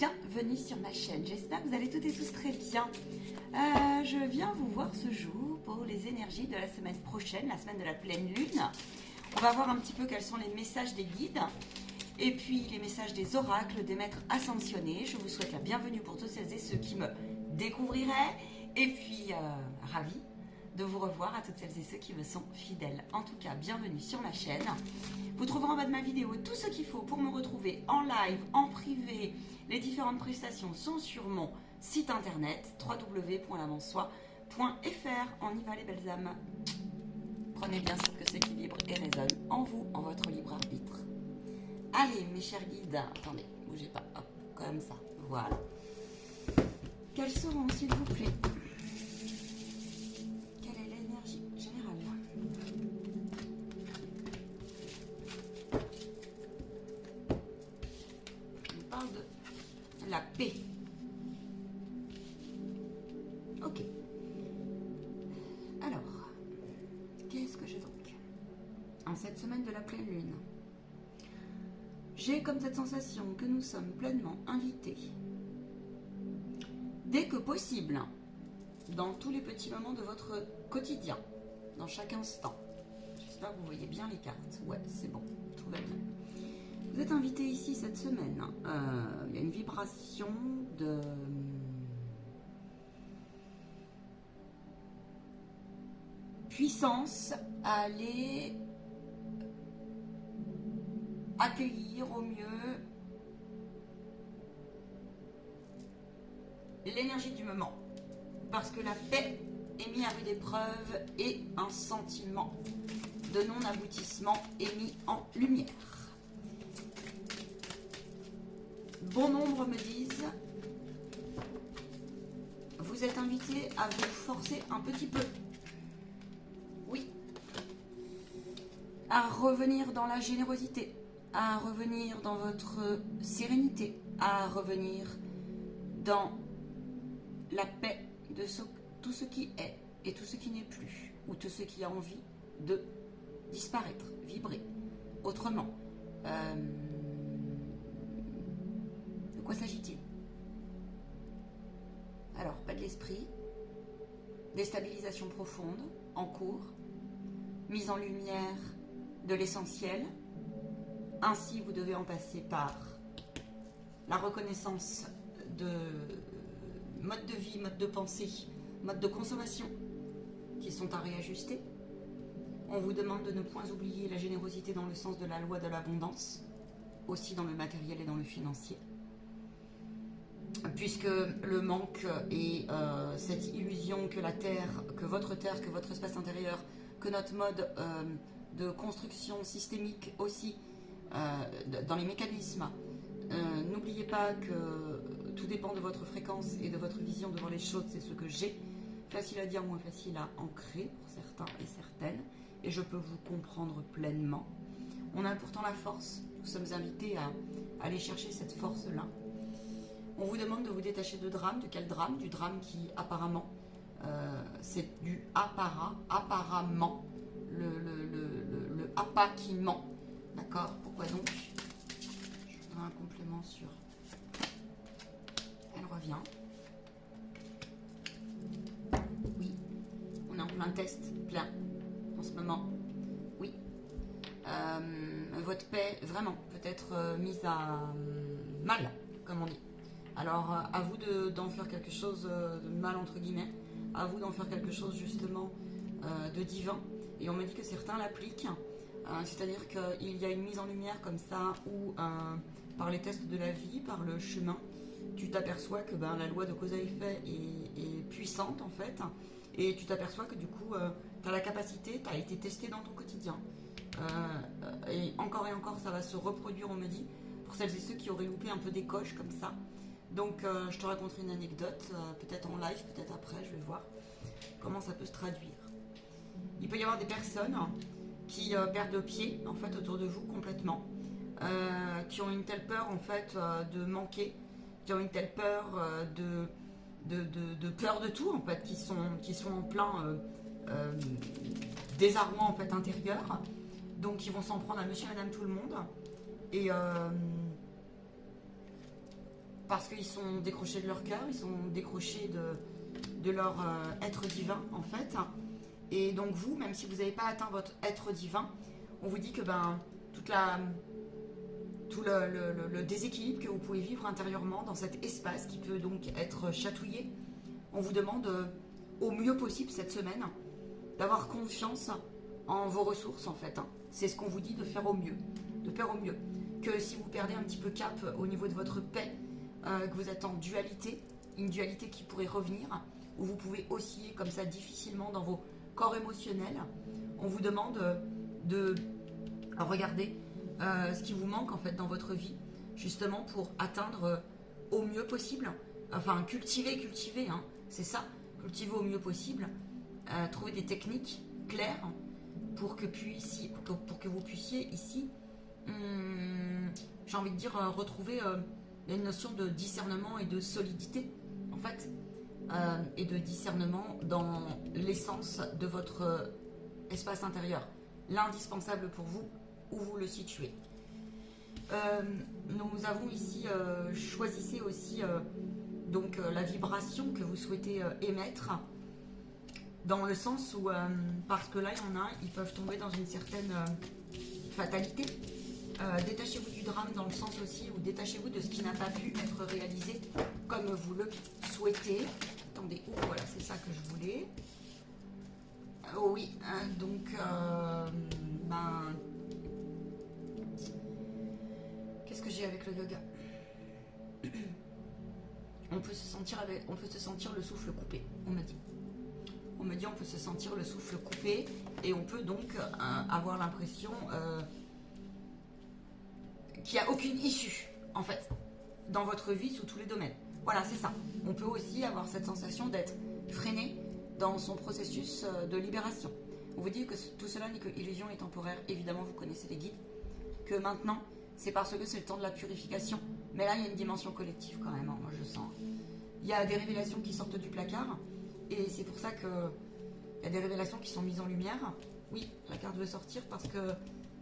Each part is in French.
bienvenue sur ma chaîne. J'espère que vous allez toutes et tous très bien. Je viens vous voir ce jour pour les énergies de la semaine prochaine, la semaine de la pleine lune. On va voir un petit peu quels sont les messages des guides et puis les messages des oracles, des maîtres ascensionnés. Je vous souhaite la bienvenue pour tous celles et ceux qui me découvriraient et puis ravie de vous revoir à toutes celles et ceux qui me sont fidèles. En tout cas, bienvenue sur ma chaîne. Vous trouverez en bas de ma vidéo tout ce qu'il faut pour me retrouver en live, en privé. Les différentes prestations sont sur mon site internet www.lavansoi.fr. On y va les belles âmes. Prenez bien soin que ce qui vibre et résonne en vous, en votre libre arbitre. Allez mes chers guides, attendez, bougez pas, hop, comme ça, voilà. Quels seront s'il vous plaît? La paix. Ok. Alors, qu'est-ce que j'ai donc en cette semaine de la pleine lune? J'ai comme cette sensation que nous sommes pleinement invités, dès que possible, dans tous les petits moments de votre quotidien, dans chaque instant. J'espère que vous voyez bien les cartes. Ouais, c'est bon, tout va bien. Vous êtes invité ici cette semaine. Il y a une vibration de puissance à aller accueillir au mieux l'énergie du moment. Parce que la paix est mise à rude épreuve et un sentiment de non-aboutissement est mis en lumière. Bon nombre me disent, vous êtes invité à vous forcer un petit peu. Oui. À revenir dans la générosité, à revenir dans votre sérénité, à revenir dans la paix de tout ce qui est et tout ce qui n'est plus, ou tout ce qui a envie de disparaître, vibrer autrement. De quoi s'agit-il? Alors, pas de l'esprit, déstabilisation profonde, en cours, mise en lumière de l'essentiel. Ainsi, vous devez en passer par la reconnaissance de modes de vie, modes de pensée, modes de consommation qui sont à réajuster. On vous demande de ne point oublier la générosité dans le sens de la loi de l'abondance, aussi dans le matériel et dans le financier. Puisque le manque et cette illusion que la terre, que votre espace intérieur, que notre mode de construction systémique aussi, dans les mécanismes, n'oubliez pas que tout dépend de votre fréquence et de votre vision de voir les choses, c'est ce que j'ai. Facile à dire, moins facile à ancrer pour certains et certaines, et je peux vous comprendre pleinement. On a pourtant la force, nous sommes invités à aller chercher cette force-là. On vous demande de vous détacher de drame. De quel drame? Du drame qui apparemment, c'est du apparemment, le appa qui ment. D'accord? Pourquoi donc? Je voudrais un complément sur... Elle revient. Oui, on est en plein test, plein, en ce moment. Oui. Votre paix, vraiment, peut être mise à mal, comme on dit. Alors, à vous d'en faire quelque chose de mal, entre guillemets. À vous d'en faire quelque chose, justement, de divin. Et on me dit que certains l'appliquent. C'est-à-dire qu'il y a une mise en lumière comme ça, où, par les tests de la vie, par le chemin, tu t'aperçois que la loi de cause à effet est puissante, en fait. Et tu t'aperçois que, du coup, tu as la capacité, tu as été testé dans ton quotidien. Et encore, ça va se reproduire, on me dit, pour celles et ceux qui auraient loupé un peu des coches comme ça. Donc, je te raconterai une anecdote, peut-être en live, peut-être après, je vais voir comment ça peut se traduire. Il peut y avoir des personnes qui perdent pied, en fait, autour de vous complètement, qui ont une telle peur, en fait, de manquer, qui ont une telle peur de peur de tout, en fait, qui sont en plein désarroi, en fait, intérieur. Donc, ils vont s'en prendre à monsieur et madame tout le monde. Et parce qu'ils sont décrochés de leur cœur, ils sont décrochés de leur être divin en fait. Et donc vous, même si vous n'avez pas atteint votre être divin, on vous dit que tout le déséquilibre que vous pouvez vivre intérieurement dans cet espace qui peut donc être chatouillé, on vous demande au mieux possible cette semaine d'avoir confiance en vos ressources en fait. C'est ce qu'on vous dit de faire au mieux, Que si vous perdez un petit peu cap au niveau de votre paix, que vous êtes en dualité, une dualité qui pourrait revenir, où vous pouvez osciller comme ça difficilement dans vos corps émotionnels, on vous demande de regarder ce qui vous manque en fait dans votre vie, justement pour atteindre au mieux possible, enfin cultiver, c'est ça, cultiver au mieux possible, trouver des techniques claires pour que vous puissiez ici, j'ai envie de dire, retrouver une notion de discernement et de solidité, en fait, et de discernement dans l'essence de votre espace intérieur, l'indispensable pour vous, où vous le situez. Nous avons ici, choisissez aussi donc la vibration que vous souhaitez émettre, dans le sens où, parce que là il y en a, ils peuvent tomber dans une certaine fatalité. Détachez-vous du drame dans le sens aussi où détachez-vous de ce qui n'a pas pu être réalisé comme vous le souhaitez. Attendez, voilà, c'est ça que je voulais. Oh oui, donc qu'est-ce que j'ai avec le yoga? On peut se sentir le souffle coupé, on m'a dit. On me dit on peut se sentir le souffle coupé et on peut donc avoir l'impression qu'il n'y a aucune issue, en fait, dans votre vie sous tous les domaines. Voilà, c'est ça. On peut aussi avoir cette sensation d'être freiné dans son processus de libération. On vous dit que tout cela n'est que illusion et temporaire. Évidemment, vous connaissez les guides. Que maintenant, c'est parce que c'est le temps de la purification. Mais là, il y a une dimension collective quand même, hein, moi je sens. Il y a des révélations qui sortent du placard. Et c'est pour ça qu'il y a des révélations qui sont mises en lumière. Oui, la carte veut sortir parce que,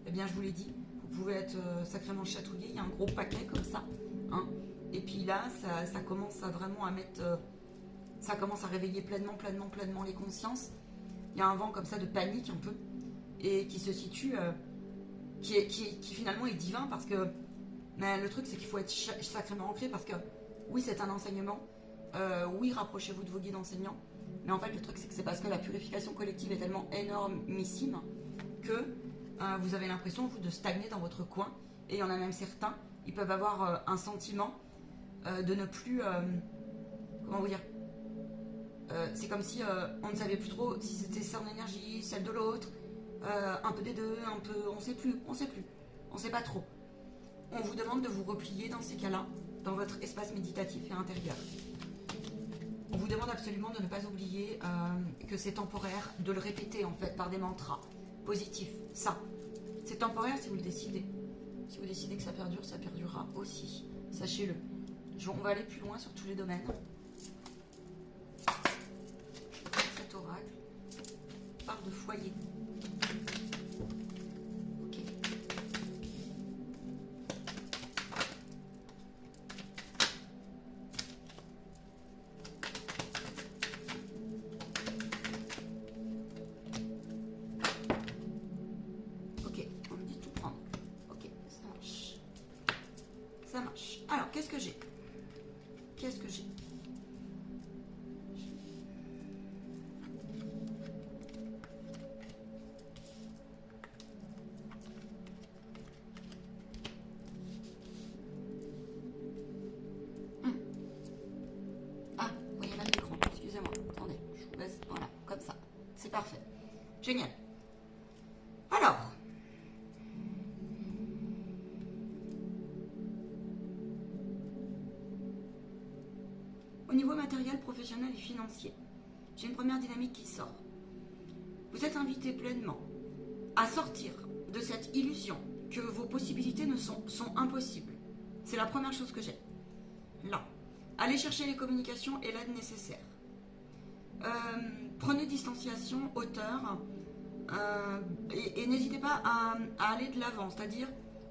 eh bien, je vous l'ai dit, vous pouvez être sacrément chatouillé. Il y a un gros paquet comme ça. Hein. Et puis là, ça commence à vraiment à mettre... ça commence à réveiller pleinement les consciences. Il y a un vent comme ça de panique un peu. Et qui se situe... qui finalement est divin parce que... Mais le truc, c'est qu'il faut être sacrément ancré parce que, oui, c'est un enseignement. Oui, rapprochez-vous de vos guides enseignants. Mais en fait, le truc, c'est que c'est parce que la purification collective est tellement énormissime que vous avez l'impression, vous, de stagner dans votre coin. Et il y en a même certains, ils peuvent avoir un sentiment de ne plus... comment vous dire c'est comme si on ne savait plus trop si c'était son énergie, celle de l'autre, un peu des deux, un peu... On sait pas trop. On vous demande de vous replier dans ces cas-là, dans votre espace méditatif et intérieur. On vous demande absolument de ne pas oublier que c'est temporaire, de le répéter en fait par des mantras positifs. Ça, c'est temporaire si vous le décidez. Si vous décidez que ça perdure, ça perdurera aussi. Sachez-le. On va aller plus loin sur tous les domaines. Cet oracle parle de foyer. Ok. Ça marche. Alors, qu'est-ce que j'ai? Ah, oui, il y a l'écran. Excusez-moi. Attendez, je vous laisse. Voilà, comme ça. C'est parfait. Génial. Alors. Au niveau matériel, professionnel et financier, j'ai une première dynamique qui sort. Vous êtes invité pleinement à sortir de cette illusion que vos possibilités sont impossibles. C'est la première chose que j'ai. Là, allez chercher les communications et l'aide nécessaire. Prenez distanciation, hauteur, et n'hésitez pas à aller de l'avant. C'est-à-dire,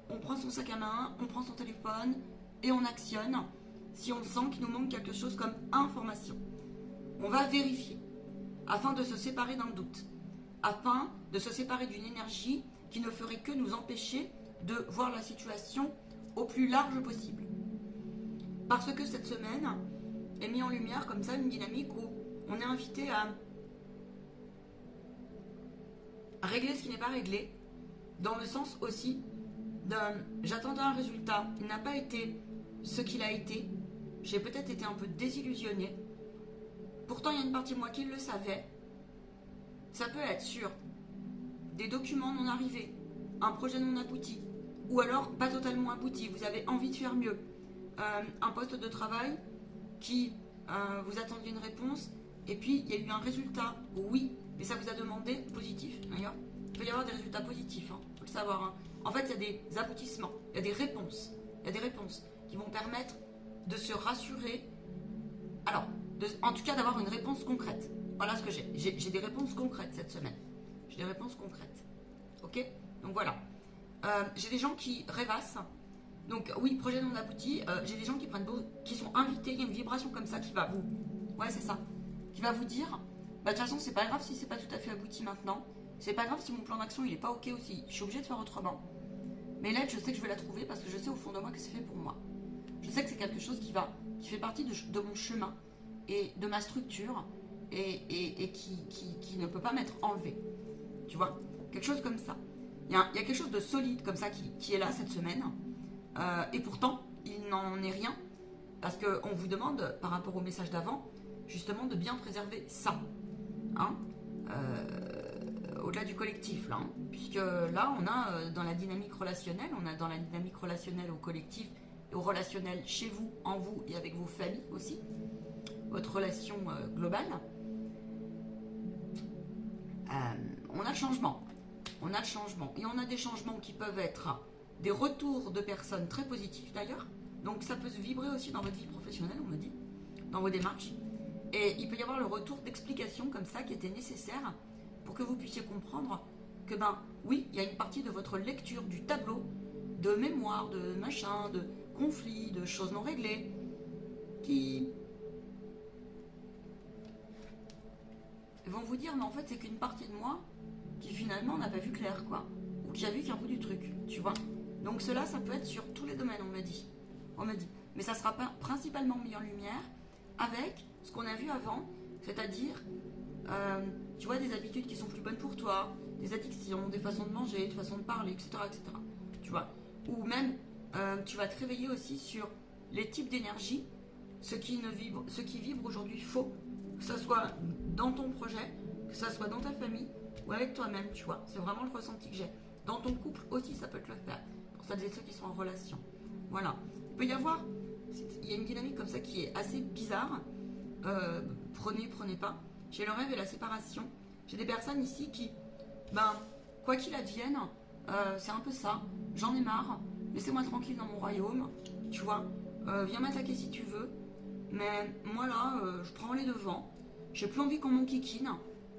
on prend son sac à main, on prend son téléphone et on actionne. si on sent qu'il nous manque quelque chose comme information. On va vérifier, afin de se séparer d'un doute, afin de se séparer d'une énergie qui ne ferait que nous empêcher de voir la situation au plus large possible. Parce que cette semaine est mise en lumière comme ça une dynamique où on est invité à régler ce qui n'est pas réglé, dans le sens aussi de j'attendais un résultat, il n'a pas été ce qu'il a été, j'ai peut-être été un peu désillusionnée. Pourtant, il y a une partie de moi qui le savait. Ça peut être sur des documents non arrivés, un projet non abouti, ou alors pas totalement abouti, vous avez envie de faire mieux, un poste de travail qui vous attendiez une réponse, et puis il y a eu un résultat, oui, mais ça vous a demandé positif, d'ailleurs. Il peut y avoir des résultats positifs, il faut le savoir. Hein. En fait, il y a des aboutissements, il y a des réponses, qui vont permettre de se rassurer. Alors, en tout cas, d'avoir une réponse concrète. Voilà ce que j'ai. J'ai des réponses concrètes cette semaine. J'ai des réponses concrètes. Ok? Donc voilà. J'ai des gens qui rêvassent. Donc oui, projet non abouti. J'ai des gens qui sont invités. Il y a une vibration comme ça qui va vous... Ouais, c'est ça. Qui va vous dire, bah de toute façon, c'est pas grave si c'est pas tout à fait abouti maintenant. C'est pas grave si mon plan d'action il est pas ok aussi. Je suis obligée de faire autrement. Mais l'aide, je sais que je vais la trouver parce que je sais au fond de moi que c'est fait pour moi. Je sais que c'est quelque chose qui fait partie de mon chemin et de ma structure et qui ne peut pas m'être enlevé. Tu vois, quelque chose comme ça. Il y a quelque chose de solide comme ça qui est là cette semaine. Et pourtant, il n'en est rien. Parce qu'on vous demande, par rapport au message d'avant, justement de bien préserver ça. Hein, au-delà du collectif, là. Hein, puisque là, on a dans la dynamique relationnelle, au collectif et au relationnel chez vous, en vous et avec vos familles aussi. Votre relation globale. On a le changement. Et on a des changements qui peuvent être des retours de personnes très positifs d'ailleurs. Donc ça peut se vibrer aussi dans votre vie professionnelle, on me dit, dans vos démarches. Et il peut y avoir le retour d'explications comme ça qui était nécessaire pour que vous puissiez comprendre que oui, il y a une partie de votre lecture du tableau de mémoire, de machin, de conflits, de choses non réglées qui vont vous dire mais en fait c'est qu'une partie de moi qui finalement n'a pas vu clair quoi, ou qui a vu qu'un bout du truc, tu vois. Donc cela ça peut être sur tous les domaines, on me dit, mais ça sera pas principalement mis en lumière avec ce qu'on a vu avant, c'est-à-dire tu vois, des habitudes qui sont plus bonnes pour toi, des addictions, des façons de manger, des façons de parler, etc. Tu vois, ou même tu vas te réveiller aussi sur les types d'énergie, ce qui vibre aujourd'hui faux, que ce soit dans ton projet, que ce soit dans ta famille ou avec toi-même, tu vois. C'est vraiment le ressenti que j'ai. Dans ton couple aussi, ça peut te le faire. Pour celles et ceux qui sont en relation. Voilà. Il peut y avoir... Il y a une dynamique comme ça qui est assez bizarre. Prenez pas. J'ai le rêve et la séparation. J'ai des personnes ici qui... quoi qu'il advienne, c'est un peu ça. J'en ai marre. Laissez-moi tranquille dans mon royaume. Tu vois. Viens m'attaquer si tu veux. Mais moi là, je prends les devants. J'ai plus envie qu'on m'enquiquine.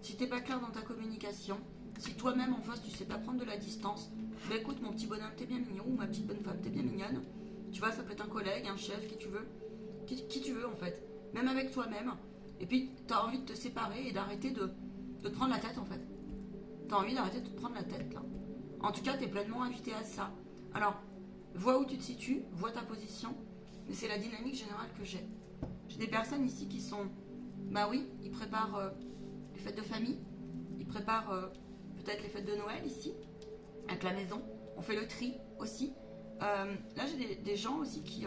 Si t'es pas clair dans ta communication, si toi-même en face tu sais pas prendre de la distance, écoute mon petit bonhomme t'es bien mignon, ou ma petite bonne femme t'es bien mignonne. Tu vois, ça peut être un collègue, un chef, qui tu veux. Qui tu veux en fait. Même avec toi-même. Et puis t'as envie de te séparer et d'arrêter de te prendre la tête en fait. T'as envie d'arrêter de te prendre la tête là. En tout cas t'es pleinement invité à ça. Alors, vois où tu te situes, vois ta position. Mais c'est la dynamique générale que j'ai. J'ai des personnes ici qui sont... oui, ils préparent les fêtes de famille. Ils préparent peut-être les fêtes de Noël ici, avec la maison. On fait le tri aussi. Là, j'ai des gens aussi qui...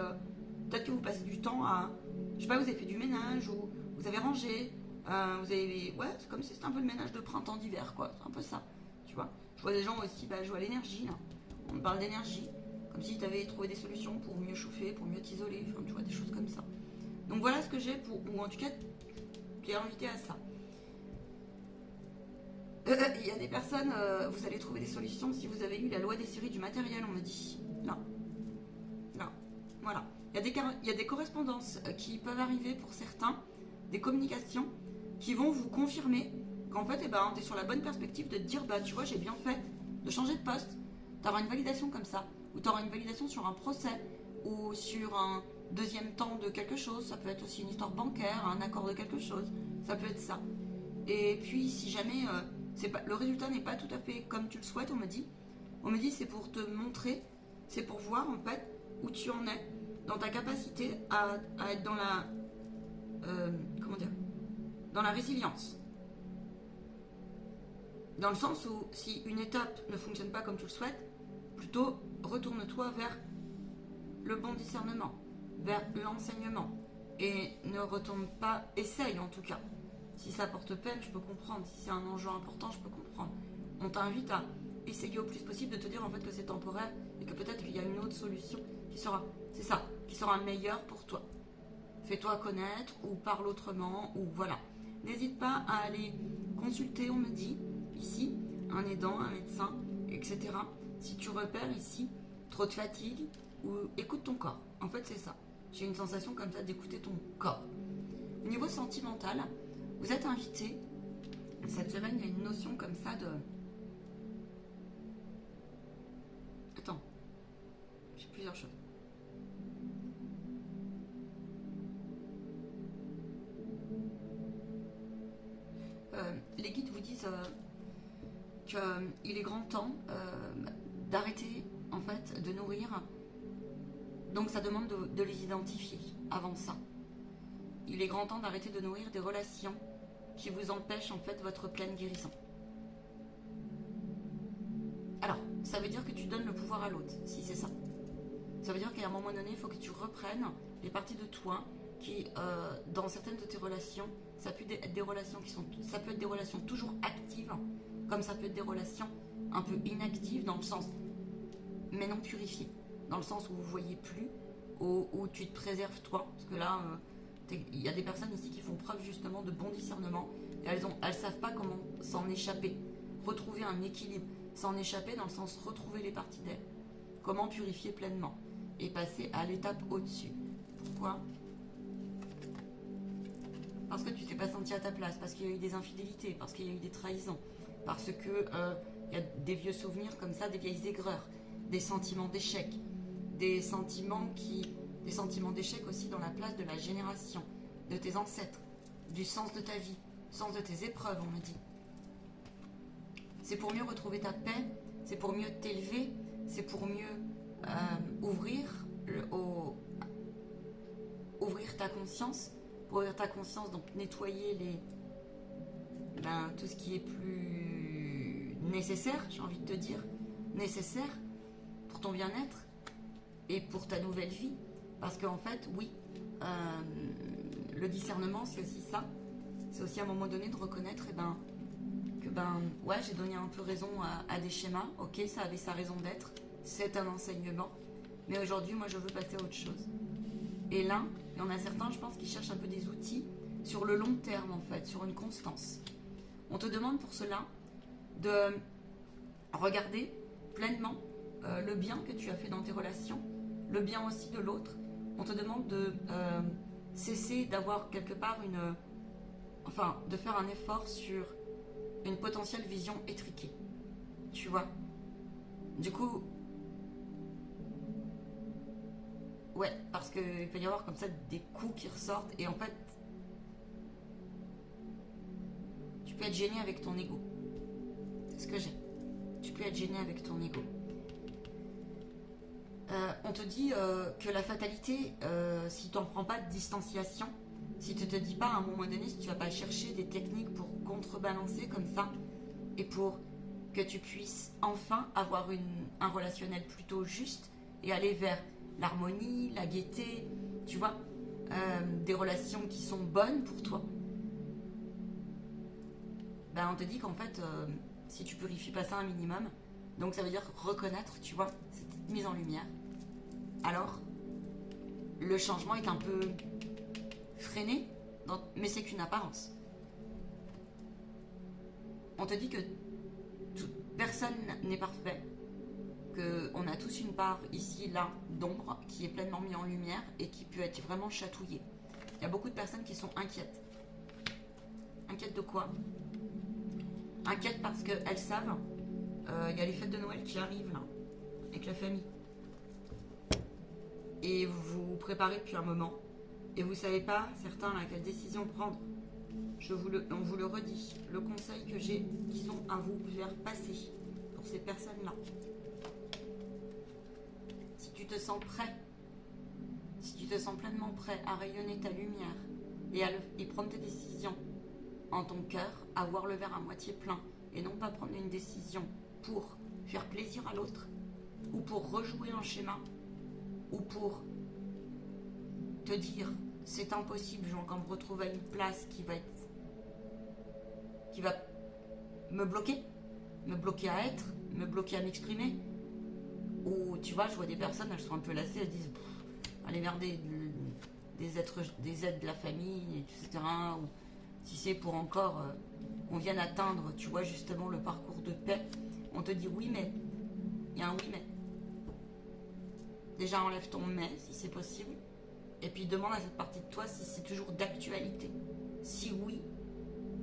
peut-être que vous passez du temps à... Je sais pas, vous avez fait du ménage ou vous avez rangé. Vous avez... Ouais, c'est comme si c'était un peu le ménage de printemps, d'hiver, quoi. C'est un peu ça, tu vois. Je vois des gens aussi jouer à l'énergie, là. On me parle d'énergie. Comme si tu avais trouvé des solutions pour mieux chauffer, pour mieux t'isoler. Enfin, tu vois, des choses comme ça. Donc voilà ce que j'ai pour... Ou en tout cas, qui est invité à ça. Il y a des personnes, vous allez trouver des solutions si vous avez eu la loi des séries du matériel, on me dit. Là. Voilà. Il y a des correspondances qui peuvent arriver pour certains, des communications qui vont vous confirmer qu'en fait, tu es sur la bonne perspective de te dire, tu vois, j'ai bien fait de changer de poste. Tu auras une validation comme ça, ou tu auras une validation sur un procès, ou sur un deuxième temps de quelque chose, ça peut être aussi une histoire bancaire, un accord de quelque chose, ça peut être ça. Et puis si jamais le résultat n'est pas tout à fait comme tu le souhaites, on me dit c'est pour te montrer, c'est pour voir en fait où tu en es dans ta capacité à être dans la comment dire, dans la résilience. Dans le sens où si une étape ne fonctionne pas comme tu le souhaites, plutôt retourne-toi vers le bon discernement, vers l'enseignement. Et ne retourne pas, essaye en tout cas. Si ça porte peine, je peux comprendre. Si c'est un enjeu important, je peux comprendre. On t'invite à essayer au plus possible de te dire en fait que c'est temporaire et que peut-être qu'il y a une autre solution qui sera, c'est ça, qui sera meilleure pour toi. Fais-toi connaître ou parle autrement ou voilà. N'hésite pas à aller consulter, on me dit, ici, un aidant, un médecin, etc. Si tu repères ici trop de fatigue ou écoute ton corps. En fait, c'est ça. J'ai une sensation comme ça d'écouter ton corps. Au niveau sentimental, vous êtes invité. Cette semaine, il y a une notion comme ça de... Attends. J'ai plusieurs choses. Les guides vous disent qu'il est grand temps d'arrêter en fait de nourrir. Donc ça demande de les identifier avant ça. Il est grand temps d'arrêter de nourrir des relations qui vous empêchent en fait votre pleine guérison. Alors, ça veut dire que tu donnes le pouvoir à l'autre, si c'est ça. Ça veut dire qu'à un moment donné, il faut que tu reprennes les parties de toi qui, dans certaines de tes relations, ça peut être des relations ça peut être des relations toujours actives, comme ça peut être des relations un peu inactives dans le sens, mais non purifiées, dans le sens où vous ne voyez plus, où tu te préserves toi, parce que là, il y a des personnes ici qui font preuve justement de bon discernement, et elles savent pas comment s'en échapper, retrouver un équilibre, s'en échapper dans le sens retrouver les parties d'elles, comment purifier pleinement, et passer à l'étape au-dessus. Pourquoi ? Parce que tu t'es pas senti à ta place, parce qu'il y a eu des infidélités, parce qu'il y a eu des trahisons, parce que il y a des vieux souvenirs comme ça, des vieilles aigreurs, des sentiments d'échec, des sentiments d'échec aussi dans la place de la génération, de tes ancêtres, du sens de ta vie, sens de tes épreuves, on me dit. C'est pour mieux retrouver ta paix, c'est pour mieux t'élever, c'est pour mieux ouvrir ta conscience, pour ouvrir ta conscience, donc nettoyer tout ce qui est plus nécessaire, j'ai envie de te dire, nécessaire pour ton bien-être et pour ta nouvelle vie. Parce qu'en fait, oui, le discernement, c'est aussi ça. C'est aussi à un moment donné de reconnaître ouais, j'ai donné un peu raison à des schémas. Ok, ça avait sa raison d'être. C'est un enseignement. Mais aujourd'hui, moi, je veux passer à autre chose. Et là, il y en a certains, je pense, qui cherchent un peu des outils sur le long terme, en fait, sur une constance. On te demande pour cela de regarder pleinement le bien que tu as fait dans tes relations, le bien aussi de l'autre. On te demande de cesser d'avoir quelque part de faire un effort sur une potentielle vision étriquée. Tu vois ? Du coup, ouais, parce qu'il peut y avoir comme ça des coups qui ressortent et en fait, tu peux être gêné avec ton ego. C'est ce que j'ai. Tu peux être gêné avec ton ego. On te dit que la fatalité, si tu n'en prends pas de distanciation, si tu ne te dis pas à un moment donné, si tu ne vas pas chercher des techniques pour contrebalancer comme ça, et pour que tu puisses enfin avoir un relationnel plutôt juste et aller vers l'harmonie, la gaieté, tu vois, des relations qui sont bonnes pour toi. Ben, on te dit qu'en fait, si tu purifies pas ça un minimum, donc ça veut dire reconnaître, tu vois, cette mise en lumière. Alors, le changement est un peu freiné, mais c'est qu'une apparence. On te dit que personne n'est parfait, qu'on a tous une part ici, là, d'ombre, qui est pleinement mise en lumière et qui peut être vraiment chatouillée. Il y a beaucoup de personnes qui sont inquiètes. Inquiètes de quoi ? Inquiètes parce qu'elles savent, il y a les fêtes de Noël qui arrivent, là, avec la famille. et vous vous préparez depuis un moment et vous ne savez pas, certains, là, quelle décision prendre. On vous le redit, le conseil que j'ai, disons, à vous faire passer pour ces personnes-là. Si tu te sens prêt, si tu te sens pleinement prêt à rayonner ta lumière et prendre tes décisions en ton cœur, à voir le verre à moitié plein et non pas prendre une décision pour faire plaisir à l'autre ou pour rejouer un schéma ou pour te dire c'est impossible, je vais encore me retrouver à une place qui va me bloquer à être, me bloquer à m'exprimer. Ou tu vois, je vois des personnes, elles sont un peu lassées, elles disent allez merder des aides de la famille, etc. Ou si c'est pour encore qu'on vienne atteindre, tu vois, justement le parcours de paix, on te dit oui mais, il y a un oui mais. Déjà enlève ton mais si c'est possible, et puis demande à cette partie de toi si c'est toujours d'actualité. Si oui,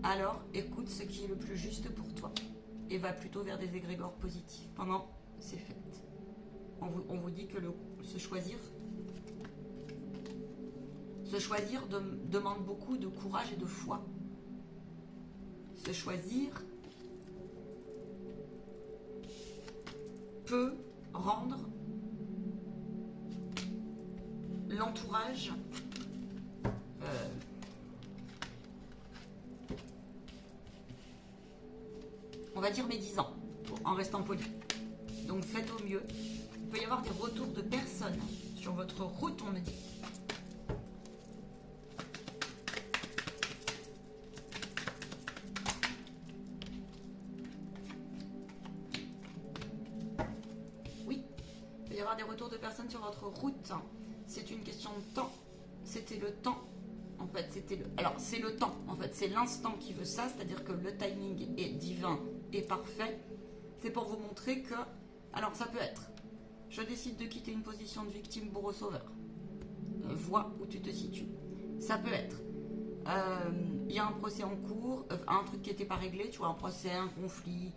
alors écoute ce qui est le plus juste pour toi et va plutôt vers des égrégores positifs pendant ces fêtes. On vous dit que se choisir demande beaucoup de courage et de foi. Se choisir peut rendre l'entourage on va dire médisant, en restant poli. Donc faites au mieux. Il peut y avoir des retours de personnes sur votre route, on me dit. Oui, il peut y avoir des retours de personnes sur votre route. C'est une question de temps. C'était le temps. En fait, alors, c'est le temps. En fait, c'est l'instant qui veut ça. C'est-à-dire que le timing est divin et parfait. C'est pour vous montrer que... Alors, ça peut être... Je décide de quitter une position de victime bourreau-sauveur. Vois où tu te situes. Ça peut être... Il y a un procès en cours, un truc qui n'était pas réglé, tu vois, un procès, un conflit,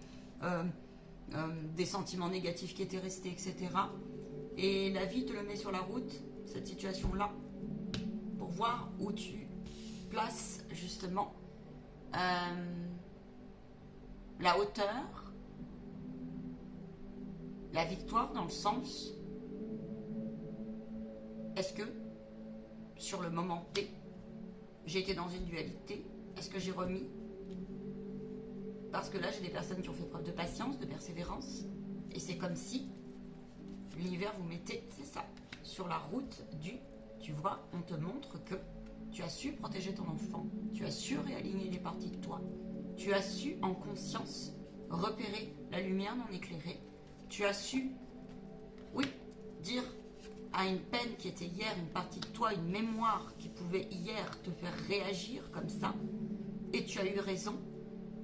des sentiments négatifs qui étaient restés, etc. Et la vie te le met sur la route, cette situation-là, pour voir où tu places justement la hauteur, la victoire dans le sens, est-ce que sur le moment T, j'ai été dans une dualité, est-ce que j'ai remis? Parce que là, j'ai des personnes qui ont fait preuve de patience, de persévérance, et c'est comme si l'univers vous mettait, c'est ça, sur la route du, tu vois, on te montre que tu as su protéger ton enfant, tu as su réaligner les parties de toi, tu as su en conscience repérer la lumière non éclairée, tu as su, oui, dire à une peine qui était hier, une partie de toi, une mémoire qui pouvait hier te faire réagir comme ça, et tu as eu raison,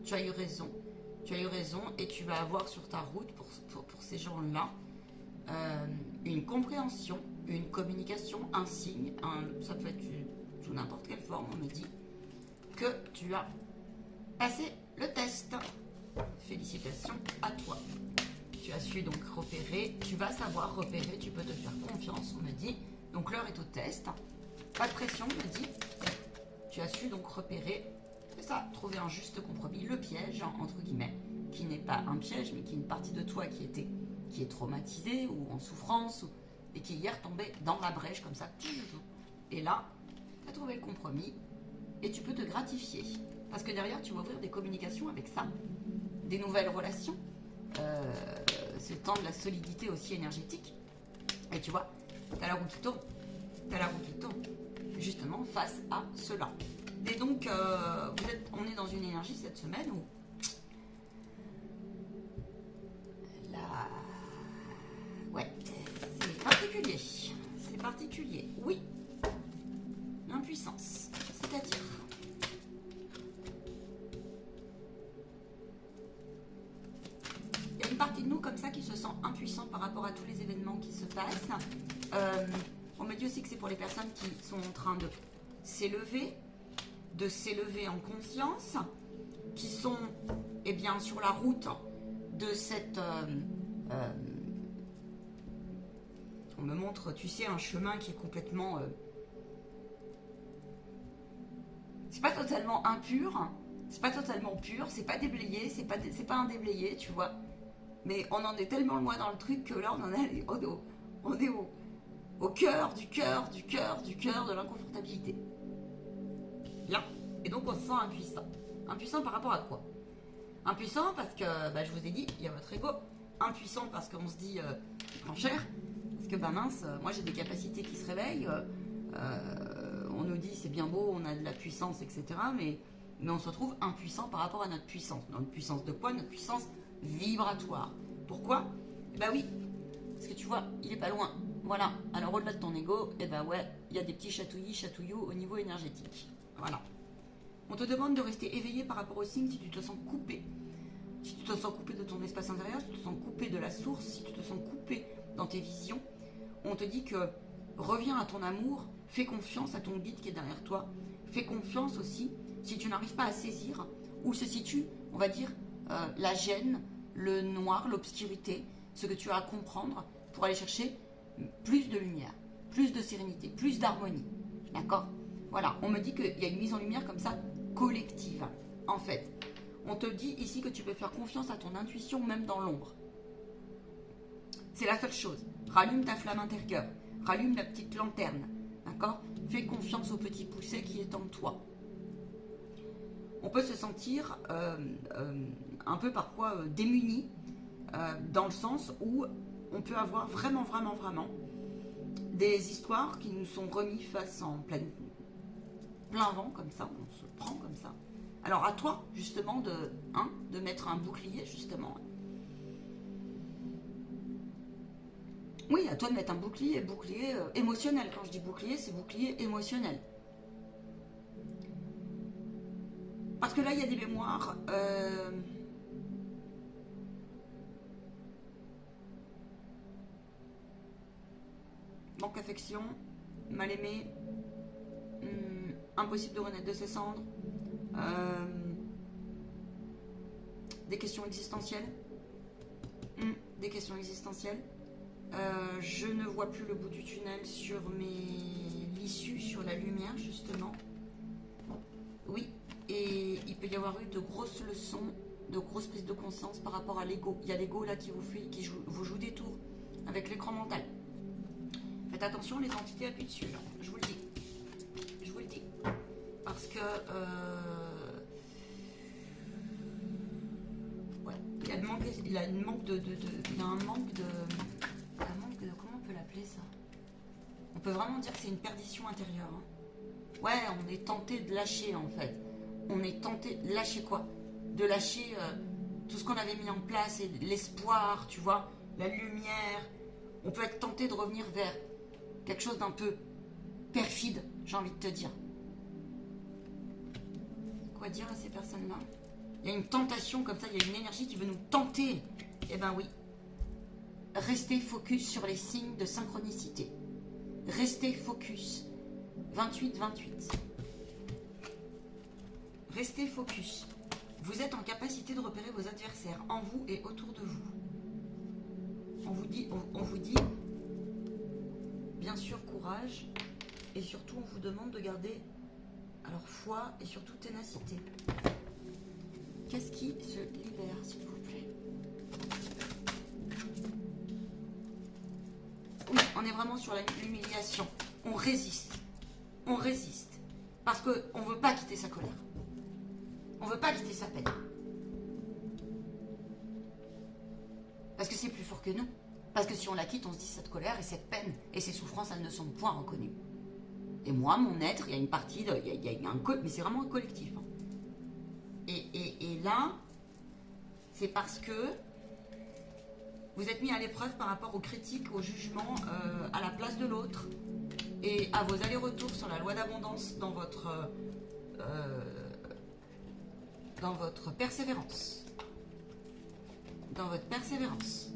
tu as eu raison, tu as eu raison, et tu vas avoir sur ta route pour ces gens-là une compréhension, une communication, un signe, ça peut être sous n'importe quelle forme, on me dit que tu as passé le test. Félicitations à toi. Tu as su donc repérer, tu vas savoir repérer, tu peux te faire confiance, on me dit. Donc l'heure est au test. Pas de pression, on me dit. Tu as su donc repérer, c'est ça, trouver un juste compromis, le piège, entre guillemets, qui n'est pas un piège, mais qui est une partie de toi qui est traumatisée ou en souffrance, et qui hier tombait dans la brèche comme ça. Et là, tu as trouvé le compromis, et tu peux te gratifier. Parce que derrière, tu vas ouvrir des communications avec ça, des nouvelles relations. C'est le temps de la solidité aussi énergétique. Et tu vois, t'as la roue qui tourne. T'as la roue qui tourne. Justement, face à cela. Et donc, on est dans une énergie cette semaine où ouais, c'est particulier. C'est particulier. Oui. L'impuissance. C'est-à-dire... Il y a une partie de nous comme ça qui se sent impuissant par rapport à tous les événements qui se passent. On me dit aussi que c'est pour les personnes qui sont en train de s'élever en conscience, qui sont eh bien, sur la route de cette... On me montre, tu sais, un chemin qui est complètement... c'est pas totalement impur, hein. C'est pas totalement pur, c'est pas déblayé, c'est pas un déblayé, tu vois. Mais on en est tellement loin dans le truc que là, on est au cœur du cœur du cœur du cœur de l'inconfortabilité. Bien. Et donc, on se sent impuissant. Impuissant par rapport à quoi? Impuissant parce que, bah, je vous ai dit, il y a votre ego. Impuissant parce qu'on se dit, il prend cher. Parce que, bah mince, moi j'ai des capacités qui se réveillent. On nous dit, c'est bien beau, on a de la puissance, etc. Mais on se retrouve impuissant par rapport à notre puissance. Notre puissance de quoi? Notre puissance vibratoire. Pourquoi? Bah oui, parce que tu vois, il est pas loin. Voilà. Alors au-delà de ton ego, et bah ouais, il y a des petits chatouilloux au niveau énergétique. Voilà. On te demande de rester éveillé par rapport au signe si tu te sens coupé. Si tu te sens coupé de ton espace intérieur, si tu te sens coupé de la source, si tu te sens coupé dans tes visions, on te dit que reviens à ton amour, fais confiance à ton guide qui est derrière toi. Fais confiance aussi si tu n'arrives pas à saisir où se situe, on va dire, la gêne, le noir, l'obscurité, ce que tu as à comprendre pour aller chercher plus de lumière, plus de sérénité, plus d'harmonie. D'accord? Voilà, on me dit qu'il y a une mise en lumière comme ça, collective. En fait, on te dit ici que tu peux faire confiance à ton intuition même dans l'ombre. C'est la seule chose. Rallume ta flamme intérieure, rallume la petite lanterne. D'accord? Fais confiance au petit poussé qui est en toi. On peut se sentir un peu parfois démuni, dans le sens où on peut avoir vraiment des histoires qui nous sont remises face en plein vent, comme ça, on se prend comme ça. Alors à toi, justement, de mettre un bouclier, justement. Oui, à toi de mettre un bouclier émotionnel. Quand je dis bouclier, c'est bouclier émotionnel. Parce que là, il y a des mémoires. Manque d'affection, mal aimé, impossible de renaître de ses cendres, des questions existentielles. Des questions existentielles. Je ne vois plus le bout du tunnel sur l'issue, sur la lumière, justement. Oui, et il peut y avoir eu de grosses leçons, de grosses prises de conscience par rapport à l'ego. Il y a l'ego là qui vous joue des tours avec l'écran mental. Faites attention, les entités appuient dessus, là. Je vous le dis. Je vous le dis. Parce que... ouais, il y a un manque de... Comment on peut l'appeler, ça? On peut vraiment dire que c'est une perdition intérieure. Hein. Ouais, on est tenté de lâcher, en fait. On est tenté de lâcher quoi? De lâcher tout ce qu'on avait mis en place, et l'espoir, tu vois, la lumière. On peut être tenté de revenir vers quelque chose d'un peu perfide, j'ai envie de te dire. Quoi dire à ces personnes-là? Il y a une tentation comme ça, il y a une énergie qui veut nous tenter. Eh ben oui. Restez focus sur les signes de synchronicité. Restez focus. 28-28. Restez focus. Vous êtes en capacité de repérer vos adversaires en vous et autour de vous. On vous dit, bien sûr, courage. Et surtout, on vous demande de garder alors foi et surtout ténacité. Qu'est-ce qui se libère, s'il vous plaît? Oui, on est vraiment sur l'humiliation. On résiste. On résiste. Parce qu'on ne veut pas quitter sa colère. On ne veut pas quitter sa peine. Parce que c'est plus fort que nous. Parce que si on la quitte, on se dit cette colère et cette peine et ces souffrances, elles ne sont point reconnues. Et moi, mon être, il y a une partie, mais c'est vraiment un collectif. Hein. Et là, c'est parce que vous êtes mis à l'épreuve par rapport aux critiques, aux jugements, à la place de l'autre et à vos allers-retours sur la loi d'abondance dans votre persévérance. Dans votre persévérance.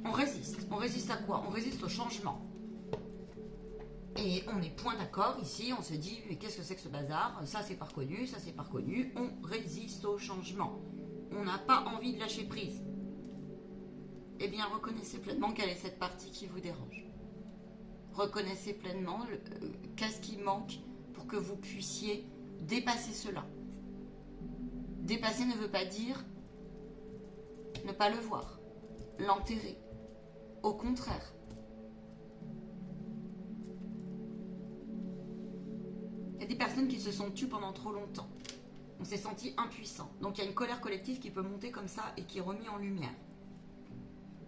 On résiste. On résiste à quoi? On résiste au changement. Et on n'est point d'accord ici, on se dit, mais qu'est-ce que c'est que ce bazar? Ça c'est pas reconnu, ça c'est pas reconnu. On résiste au changement. On n'a pas envie de lâcher prise. eh bien reconnaissez pleinement quelle est cette partie qui vous dérange. Reconnaissez pleinement qu'est-ce qui manque pour que vous puissiez dépasser cela. Dépasser ne veut pas dire ne pas le voir, l'enterrer. Au contraire. Il y a des personnes qui se sont tues pendant trop longtemps. On s'est senti impuissant. Donc il y a une colère collective qui peut monter comme ça et qui est remise en lumière.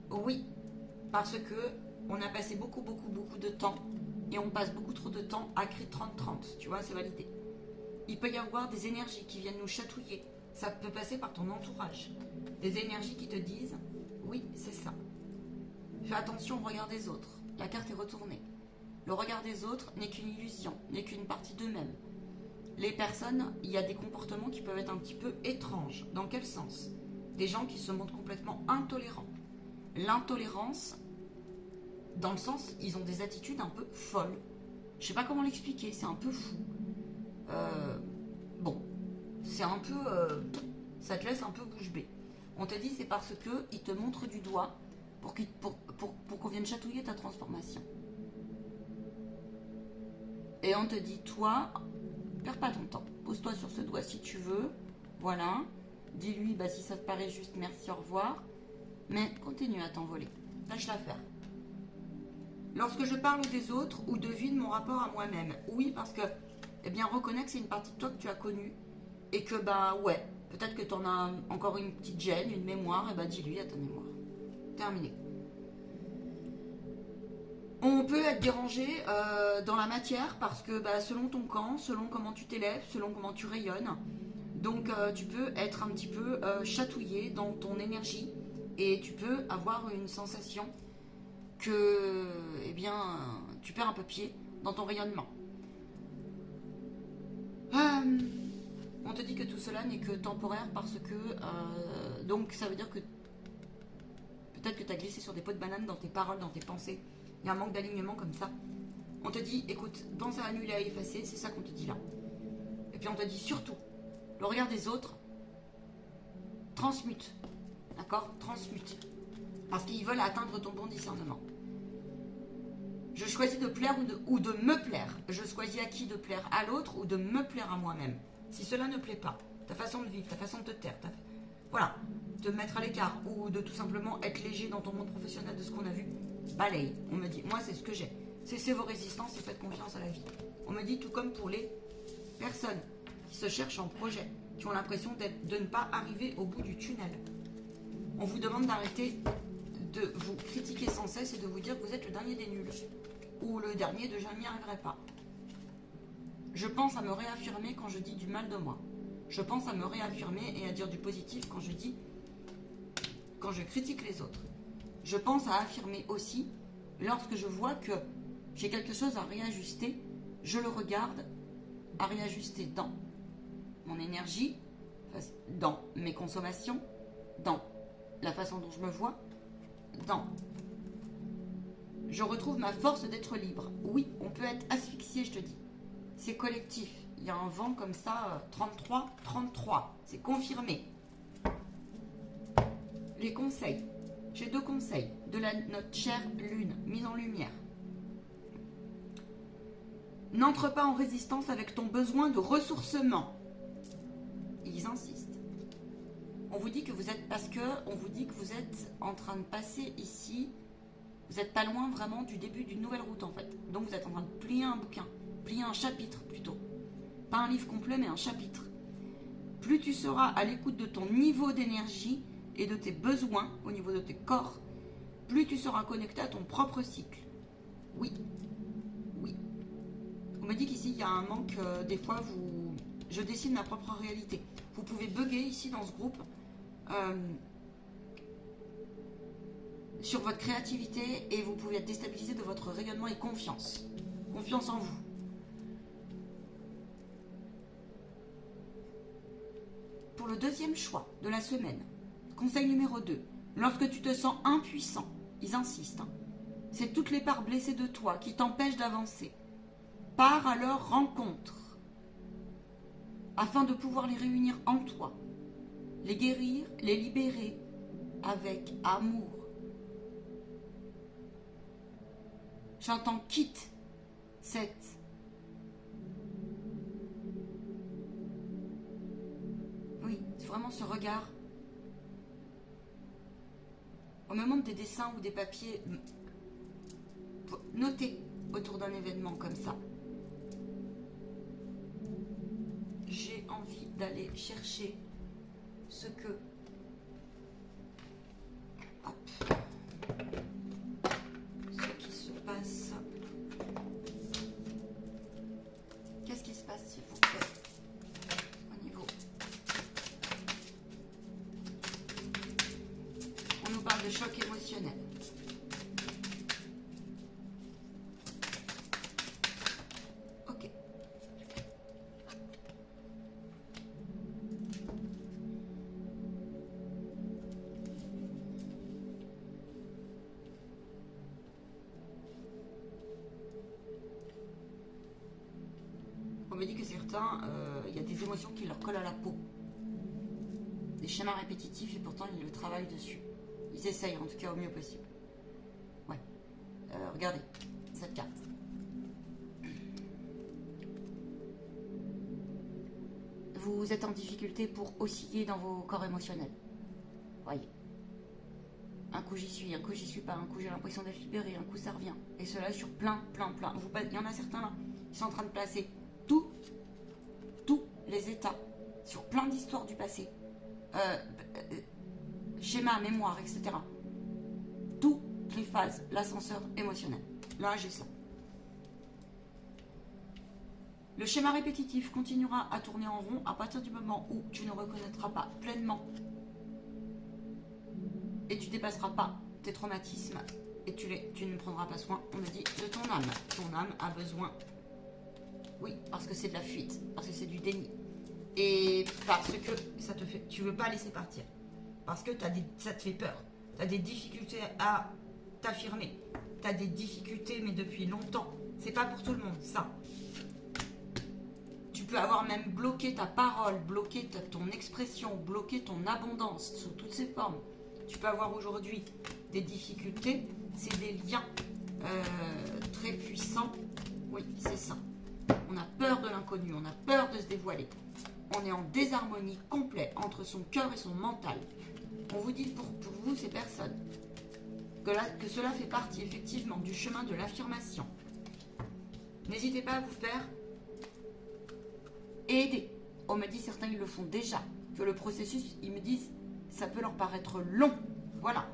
Oui, parce que on a passé beaucoup de temps et on passe beaucoup trop de temps à crier 30-30. Tu vois, c'est validé. Il peut y avoir des énergies qui viennent nous chatouiller. Ça peut passer par ton entourage. Des énergies qui te disent oui, c'est ça. Fais attention au regard des autres. La carte est retournée. Le regard des autres n'est qu'une illusion, n'est qu'une partie d'eux-mêmes. Les personnes, il y a des comportements qui peuvent être un petit peu étranges. Dans quel sens? Des gens qui se montrent complètement intolérants. L'intolérance, dans le sens, ils ont des attitudes un peu folles. Je sais pas comment l'expliquer, c'est un peu fou. Bon, c'est un peu... ça te laisse un peu bouche bée. On te dit c'est parce qu'ils te montrent du doigt pour qu'on vienne chatouiller ta transformation. Et on te dit, toi, perds pas ton temps. Pose-toi sur ce doigt si tu veux. Voilà. Dis-lui, bah, si ça te paraît juste, merci, au revoir. Mais continue à t'envoler. Lâche-la faire. Lorsque je parle des autres ou devine mon rapport à moi-même, oui, parce que, eh bien, reconnais que c'est une partie de toi que tu as connue. Et que, bah, ouais, peut-être que tu en as encore une petite gêne, une mémoire, et bah, dis-lui à ta mémoire. Terminé. On peut être dérangé dans la matière parce que bah, selon ton camp, selon comment tu t'élèves, selon comment tu rayonnes, donc tu peux être un petit peu chatouillé dans ton énergie et tu peux avoir une sensation que eh bien, tu perds un peu pied dans ton rayonnement. On te dit que tout cela n'est que temporaire parce que donc ça veut dire que peut-être que tu as glissé sur des pots de banane dans tes paroles, dans tes pensées. Il y a un manque d'alignement comme ça. On te dit, écoute, pense à annuler, à effacer, c'est ça qu'on te dit là. Et puis on te dit surtout, le regard des autres, transmute. D'accord? Transmute. Parce qu'ils veulent atteindre ton bon discernement. Je choisis de plaire ou de me plaire. Je choisis à qui de plaire? À l'autre ou de me plaire à moi-même. Si cela ne plaît pas, ta façon de vivre, ta façon de te taire, voilà, te mettre à l'écart ou de tout simplement être léger dans ton monde professionnel de ce qu'on a vu, balaye. On me dit, moi c'est ce que j'ai. Cessez vos résistances et faites confiance à la vie. On me dit tout comme pour les personnes qui se cherchent en projet, qui ont l'impression de ne pas arriver au bout du tunnel. On vous demande d'arrêter de vous critiquer sans cesse et de vous dire que vous êtes le dernier des nuls. Ou le dernier de je n'y arriverai pas. Je pense à me réaffirmer quand je dis du mal de moi. Je pense à me réaffirmer et à dire du positif quand je critique les autres. Je pense à affirmer aussi, lorsque je vois que j'ai quelque chose à réajuster, je le regarde à réajuster dans mon énergie, dans mes consommations, dans la façon dont je me vois, dans... Je retrouve ma force d'être libre. Oui, on peut être asphyxié, je te dis. C'est collectif. Il y a un vent comme ça, 33, c'est confirmé. Les conseils. J'ai 2 conseils de notre chère lune, mise en lumière. N'entre pas en résistance avec ton besoin de ressourcement. Ils insistent. On vous dit que vous êtes, parce que on vous dit que vous êtes en train de passer ici, vous n'êtes pas loin vraiment du début d'une nouvelle route en fait. Donc vous êtes en train de plier un bouquin, plier un chapitre plutôt. Pas un livre complet mais un chapitre. Plus tu seras à l'écoute de ton niveau d'énergie et de tes besoins au niveau de tes corps, plus tu seras connecté à ton propre cycle. Oui. Oui. On me dit qu'ici, il y a un manque, des fois, je dessine ma propre réalité. Vous pouvez bugger ici dans ce groupe sur votre créativité et vous pouvez être déstabilisé de votre rayonnement et confiance. Confiance en vous. Pour le 2e choix de la semaine, conseil numéro 2, lorsque tu te sens impuissant, ils insistent, c'est toutes les parts blessées de toi qui t'empêchent d'avancer. Pars à leur rencontre, afin de pouvoir les réunir en toi, les guérir, les libérer avec amour, J'entends quitte cette... Oui, c'est vraiment ce regard. Au moment des dessins ou des papiers, notez autour d'un événement comme ça. J'ai envie d'aller chercher ce que... Hop. Ce qui se passe. Qu'est-ce qui se passe, s'il vous plaît, au niveau... On nous parle de choc émotionnel. Ok. On me dit que certains, il y a des émotions qui leur collent à la peau. Des schémas répétitifs et pourtant ils le travaillent dessus. Ils essayent en tout cas au mieux possible. Ouais. Regardez cette carte. Vous êtes en difficulté pour osciller dans vos corps émotionnels. Voyez. Un coup j'y suis, un coup j'y suis pas, un coup j'ai l'impression d'être libéré, un coup ça revient. Et cela sur plein. Il y en a certains là, ils sont en train de placer tous les états sur plein d'histoires du passé. Schéma, mémoire, etc. Toutes les phases, l'ascenseur émotionnel. Là, j'ai ça. Le schéma répétitif continuera à tourner en rond à partir du moment où tu ne reconnaîtras pas pleinement et tu dépasseras pas tes traumatismes et tu ne prendras pas soin, on me dit, de ton âme. Ton âme a besoin, oui, parce que c'est de la fuite, parce que c'est du déni. Et parce que ça te fait, tu veux pas laisser partir. Parce que ça te fait peur. Tu as des difficultés à t'affirmer. Tu as des difficultés, mais depuis longtemps. C'est pas pour tout le monde, ça. Tu peux avoir même bloqué ta parole, bloqué ton expression, bloqué ton abondance sous toutes ses formes. Tu peux avoir aujourd'hui des difficultés. C'est des liens très puissants. Oui, c'est ça. On a peur de l'inconnu, on a peur de se dévoiler. On est en désharmonie complète entre son cœur et son mental. On vous dit pour vous, ces personnes, que cela fait partie effectivement du chemin de l'affirmation. N'hésitez pas à vous faire aider. On me dit, certains ils le font déjà, que le processus, ils me disent, ça peut leur paraître long. Voilà.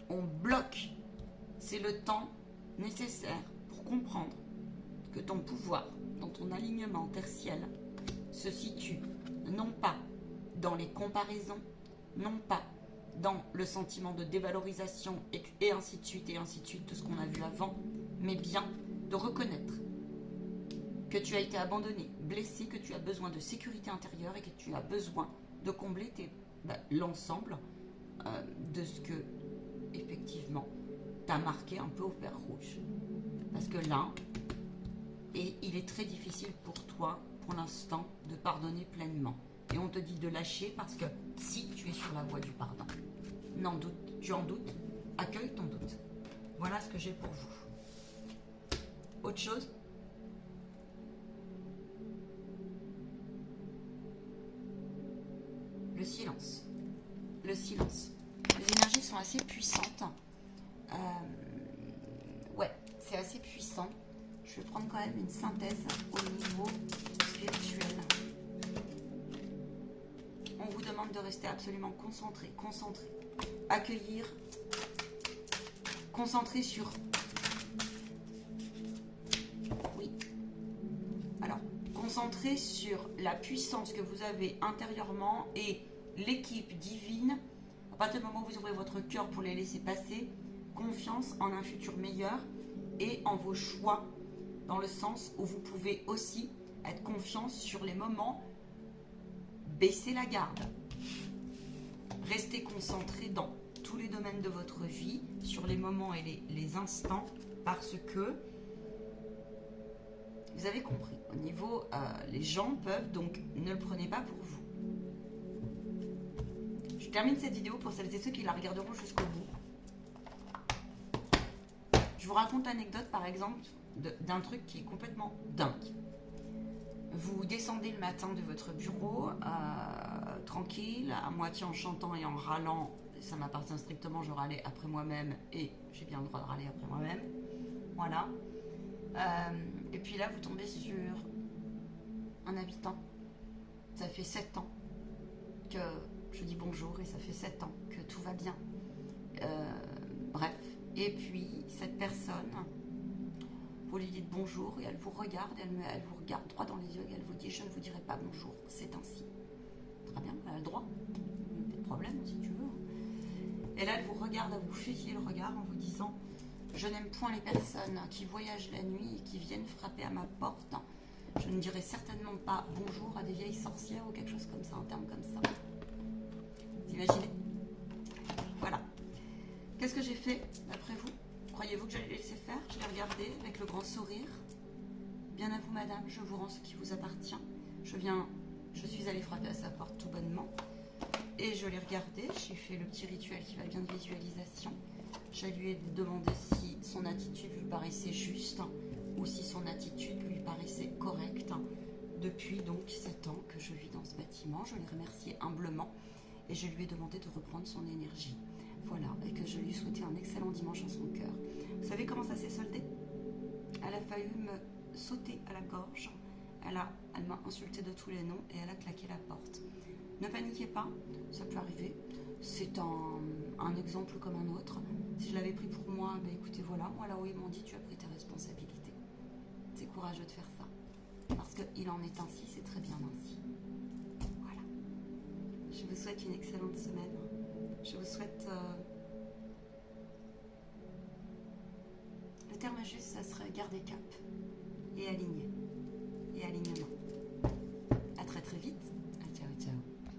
On bloque. C'est le temps nécessaire pour comprendre que ton pouvoir, dans ton alignement tertiel, se situe non pas dans les comparaisons, non pas dans le sentiment de dévalorisation et ainsi de suite, de ce qu'on a vu avant, mais bien de reconnaître que tu as été abandonné, blessé, que tu as besoin de sécurité intérieure et que tu as besoin de combler l'ensemble de ce que, effectivement, t'as marqué un peu au fer rouge. Parce que là, et il est très difficile pour toi, pour l'instant, de pardonner pleinement. Et on te dit de lâcher parce que si tu es sur la voie du pardon, tu en doutes, accueille ton doute. Voilà ce que j'ai pour vous. Autre chose ? Le silence. Le silence. Les énergies sont assez puissantes. Ouais, c'est assez puissant. Je vais prendre quand même une synthèse au niveau spirituel. On vous demande de rester absolument concentré. Accueillir. Concentré sur... Oui. Alors, concentré sur la puissance que vous avez intérieurement et l'équipe divine. À partir du moment où vous ouvrez votre cœur pour les laisser passer, confiance en un futur meilleur et en vos choix, dans le sens où vous pouvez aussi être confiant sur les moments, baisser la garde, rester concentré dans tous les domaines de votre vie, sur les moments et les instants, parce que vous avez compris, au niveau, les gens peuvent, donc ne le prenez pas pour vous. Je termine cette vidéo pour celles et ceux qui la regarderont jusqu'au bout. vous raconte l'anecdote, par exemple, d'un truc qui est complètement dingue. Vous descendez le matin de votre bureau, tranquille, à moitié en chantant et en râlant. Ça m'appartient strictement, je râlais après moi-même et j'ai bien le droit de râler après moi-même. Voilà. Et puis là, vous tombez sur un habitant. Ça fait 7 ans que je dis bonjour et ça fait 7 ans que tout va bien. Bref. Et puis, cette personne, vous lui dites bonjour et elle vous regarde, elle vous regarde droit dans les yeux et elle vous dit « Je ne vous dirai pas bonjour, c'est ainsi. » Très bien, elle a le droit. Pas de problème si tu veux. Et là, elle vous regarde, à vous fusiller le regard en vous disant « Je n'aime point les personnes qui voyagent la nuit et qui viennent frapper à ma porte. Je ne dirai certainement pas bonjour à des vieilles sorcières ou quelque chose comme ça, un terme comme ça. » Vous imaginez? Voilà. Qu'est-ce que j'ai fait d'après vous? Croyez-vous que j'allais laisser faire? Je l'ai regardé avec le grand sourire. Bien à vous, madame, je vous rends ce qui vous appartient. Je suis allée frapper à sa porte tout bonnement. Et je l'ai regardé, j'ai fait le petit rituel qui va bien de visualisation. Je lui ai demandé si son attitude lui paraissait juste ou si son attitude lui paraissait correcte. Depuis donc 7 ans que je vis dans ce bâtiment, je l'ai remercié humblement et je lui ai demandé de reprendre son énergie. Voilà, et que je lui souhaitais un excellent dimanche en son cœur. Vous savez comment ça s'est soldé? Elle a failli me sauter à la gorge, elle m'a insulté de tous les noms et elle a claqué la porte. Ne paniquez pas, ça peut arriver. C'est un exemple comme un autre. Si je l'avais pris pour moi, ben écoutez, voilà, moi là où ils m'ont dit, tu as pris tes responsabilités. C'est courageux de faire ça. Parce qu'il en est ainsi, c'est très bien ainsi. Voilà. Je vous souhaite une excellente semaine. Je vous souhaite... Le terme juste, ça serait garder cap et aligner.